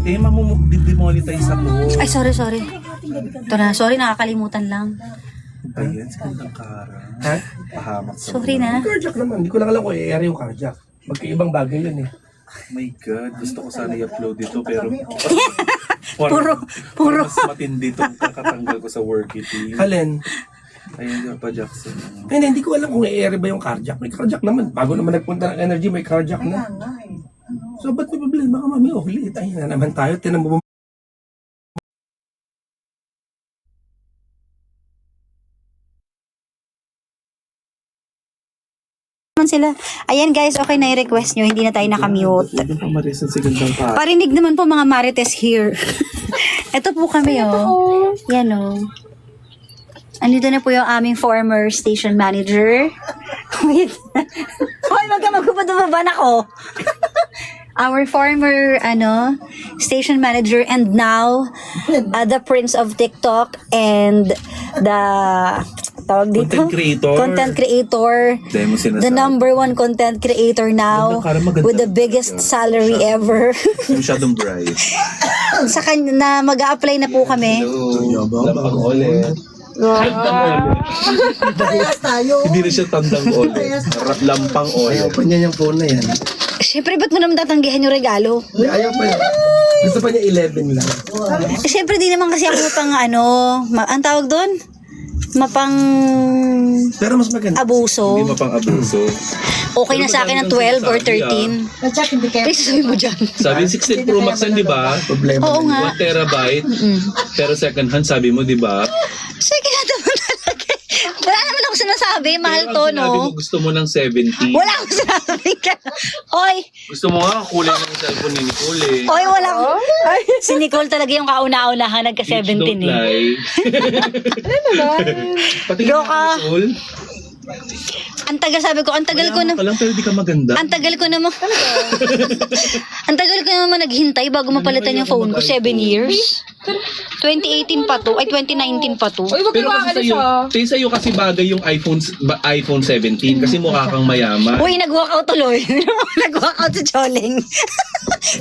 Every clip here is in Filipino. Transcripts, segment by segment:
Tema mo, demonetize ako. Ay, sorry. Ito na, sorry, nakakalimutan lang. Ayan, si Gandang Kara. Ha? Pahamak sa Sorry na. Carjack naman. Hindi ko lang alam kung i-air yung carjack. Magkaibang bagay yun eh. My God, gusto ko sana i-upload ito pero... Puro. Mas matindi itong kakatanggal ko sa workity. Alin? Ayun, pa Jackson. Hindi ko alam kung i-air ba yung carjack. May carjack naman. Bago naman nagpunta ng energy, may carjack na. So, ba't may problema ka, mami? Ulit. Ayun na naman tayo. Tinan mo Sila. Ayan guys, okay na i-request nyo. Hindi na tayo nakamute. Hindi pa marisan si Gandang Kara. Parinig naman po mga Marites here. Ito po kami oh. Yan oh. Andito na po yung aming former station manager. Wait. Hoy, magkamagpapadababan ako. Our former station manager and now the prince of TikTok and the tawag dito? Content creator. The number one content creator now with the biggest salary ever. Masyadong bright. Sa kanya na mag-a-apply na po kami. Lampang ulit. Hindi na siya tandang ulit. Lampang ayaw ulit. pa niya yung phone na yan. Siyempre, ba't mo naman tatanggihan yung regalo? Ayaw pa niya. Gusto pa niya 11 lang. Siyempre, di naman kasi ako mapang ang tawag doon? Mapang Pero mas maganda. abuso. Hindi mapang-abuso. Okay na sa akin ng 12 or 13. Please, sabi mo dyan. Sabi 16 Pro Max yan, di ba? Problema. Oo nga. 1 terabyte. Pero second hand, sabi mo, di ba? Sige na naman talaga. Wala naman ako sinasabi. Mahal to, Pero ang sinabi mo, no? gusto mo ng 70. Wala akong sinasabi ka. Hoy! Gusto mo nga, kulay ng cellphone ni Nicole eh. Hoy, wala akong... Si Nicole talaga yung kauna-unahan, nagka-17 Don't eh. lie. Pati ka Loka. Nicole. Ang tagal, sabi ko, ang tagal ko na... Mayaman ka lang, pero di ka maganda. Ang tagal ko naman... ang tagal ko naman naghintay bago mapalitan yung phone ko. 7 years. 2018 pa to. Ay, 2019 pa to. Uy, wag Pero mo kasi sa'yo kasi bagay yung iPhone 17 kasi mukha kang mayaman. Uy, nag-walkout tuloy. Nag-walkout si Choling.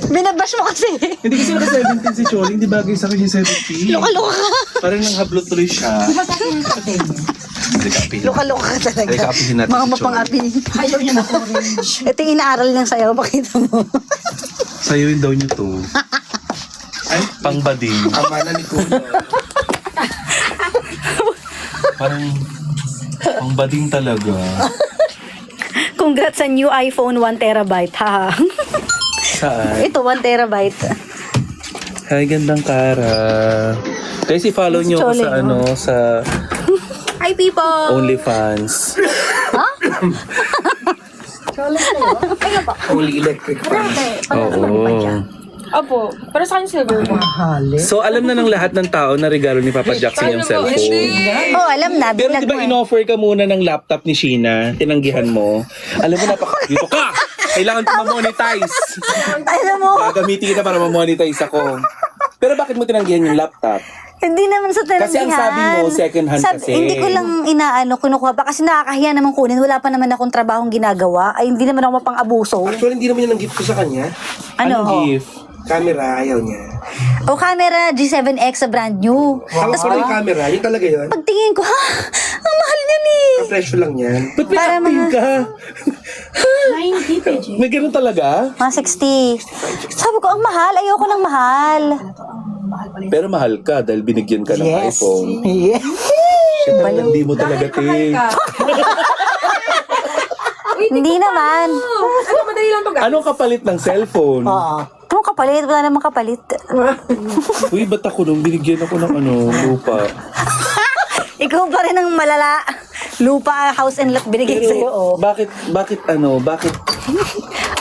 Binabash mo kasi. Hindi kasi naka-17 si Choling, di bagay sa kanya 17. Luka-luka ka. Parang nanghablot tuloy siya. Luka-luka ka talaga. Kapihin natin Mga si mapang-api. Ayaw niya na orange. Ito yung inaaral niyang sayaw. Pakita mo. Sayuin daw niyo to. Ay, pangbading. Ama na ni Kuya. Parang pangbading talaga. Congrats sa new iPhone 1 terabyte. Ha? Saan? Ito 1 terabyte. Hi, Gandang Kara. Guys, i-follow niyo ako sa Choling, sa Hi, people! OnlyFans. Only electric fan. Oo. Opo, pero sa akin silver po. So, alam na ng lahat ng tao na regalo ni Papa Jackson yung cellphone. Oh, alam na. Pero Bilag di ba mo eh. in-offer ka muna ng laptop ni Sheena? Tinanggihan mo. Alam mo, dito ka! Kailangan ko ma-monetize. Alam mo, Gagamitin kita para ma-monetize ako. Pero bakit mo tinanggihan yung laptop? hindi naman sa tinanggihan. Kasi ang sabi mo, second hand kasi. Hindi ko lang kinukuha pa kasi nakakahiya naman kunin. Wala pa naman akong trabahong ginagawa. Ay, hindi naman ako mapang-abuso. Actually, hindi naman yan ang gift ko sa kanya. Ano? Anong gift? Camera, ayaw niya. O camera, G7X sa brand new. Wow, parang yung camera, yun talaga yun. Pagtingin ko, ha? Ang mahal niyan eh. Kapresyo lang yan. Ba't may Para acting mga- ka? May ganun talaga? Mga 60. Sabi ko, ang mahal. Ayoko ng mahal. Pero mahal ka dahil binigyan ka ng Yes. iPhone. Yes. Siyempre, hindi mo talaga, te. Hindi naman. Ano, madali lang to, guys. Anong kapalit ng cellphone? Oo. Anong kapalit? Wala namang kapalit. Uy, ba't ako nung binigyan ako ng lupa? Ikaw pa rin ang malala. Lupa, house and lot binigay sa'yo. Oh. Bakit Ano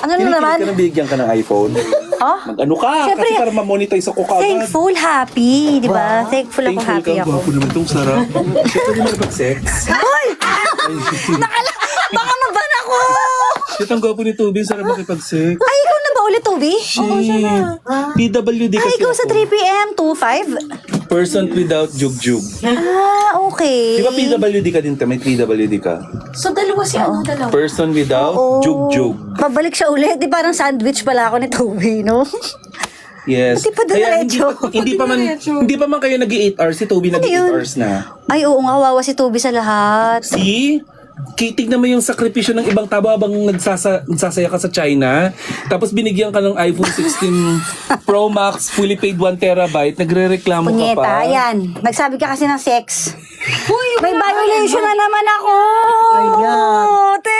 na kinikilig naman? ka na binigyan ka ng iPhone? Oh? Mag-ano ka? Siyempre, Kasi para ma-monetize ako kagad. Thankful, happy. Di ba? Thankful ako, happy ka, ako. gwapo naman itong sarap. Siyempre, di mo nakapag-sex. Hoy! Baka maban ako! Shit, ang gwapo ni Tubing, sarap makipag-sex. Ay, ikaw na ba ulit, Toby? Shit. PWD Ay, kasi ikaw sa ako. 3PM, 2-5? Person without jug-jug. Ah, okay. Di ba PWD ka din? May PWD ka. So, dalawa si dalawa. Person without Oo. jug-jug. Babalik siya ulit. Di parang sandwich pala ako ni Toby, no? Yes. Hindi pa diretso. Hindi pa man kayo nag-8 hours. Si Toby nag-8 yun? hours na. Ay, oo nga, wawa si Toby sa lahat. See? Tignan mo yung sakripisyo ng ibang tao habang nagsasaya ka sa China. Tapos binigyan ka ng iPhone 16 Pro Max, fully paid 1 terabyte. Nagre-reklamo ka Punyeta, pa. yan. Nagsabi ka kasi ng sex. May violation na naman ako! Te!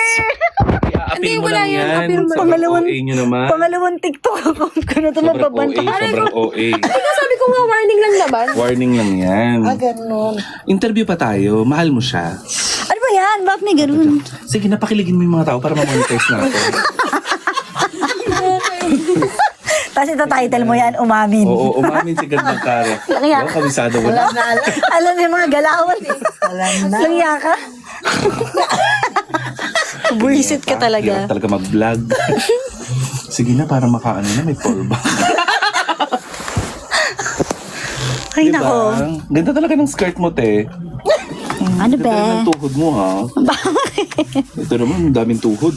I-appeal mo lang yan. appeal mo. Sobrang OA nyo naman. Pangalawang TikTok ako. Kano ito Sobrang mababanta. OA, sobrang OA. Ikaw sabi ko nga, warning lang naman. Warning lang yan. Ganun. Interview pa tayo. Mahal mo siya. Ano ba yan? Bakit may ganun? Sige, napakiligin mo yung mga tao para ma-monetize natin. Tapos ito title mo yan, umamin. Oo, umamin si Gandang Kara. Kaya- Oo, kabisado mo na. Alam mo yung mga galawan eh. Langya ka? Buisit ka talaga. Hirap talaga mag-vlog. Sige na, para makaano na, may fallback. Ay, nako. Ganda talaga ng skirt mo, te. Ano Ganda rin ng ba? tuhod mo, ha? Ito naman, ang daming tuhod.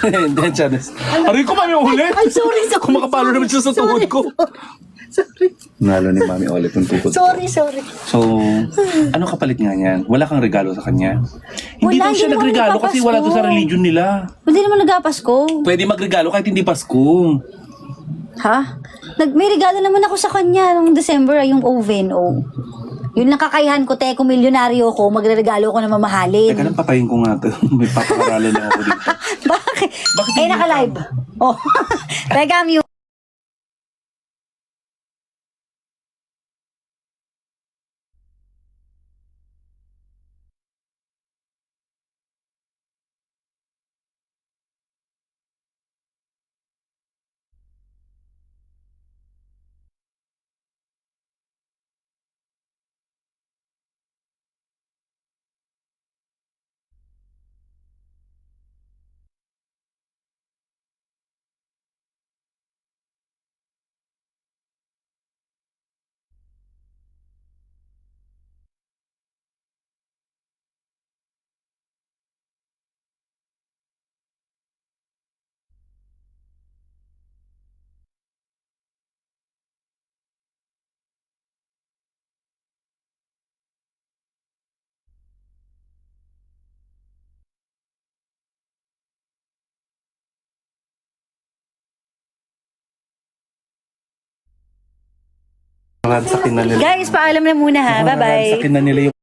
Hindi, Chanes. Aray ko, Mami Ulit! Ay, sorry. Kung makapalo naman siya sa tuhod ko. Sorry. Nalo ni Mami Ulit yung tuhod ko. Sorry. So, ano kapalit nga niyan? Wala kang regalo sa kanya? Hindi Wala, daw siya hindi naman nagregalo kasi wala doon sa nagpapasko. religion nila. Hindi naman nagapasko. Pwede magregalo kahit hindi Pasko. Ha? May regalo naman ako sa kanya nung December, yung oven, Yun lang kakayahan ko, te, kung milyonaryo ko, magre-regalo ko na mamahalin. Teka lang, patayin ko nga to. May papakaralo na ako dito. Bakit? Bakit Eh, hindi naka-live. Oh. Teka, mute. Ransakin na nila. Guys, paalam na muna ha. Bye-bye. Ransakin na nila yung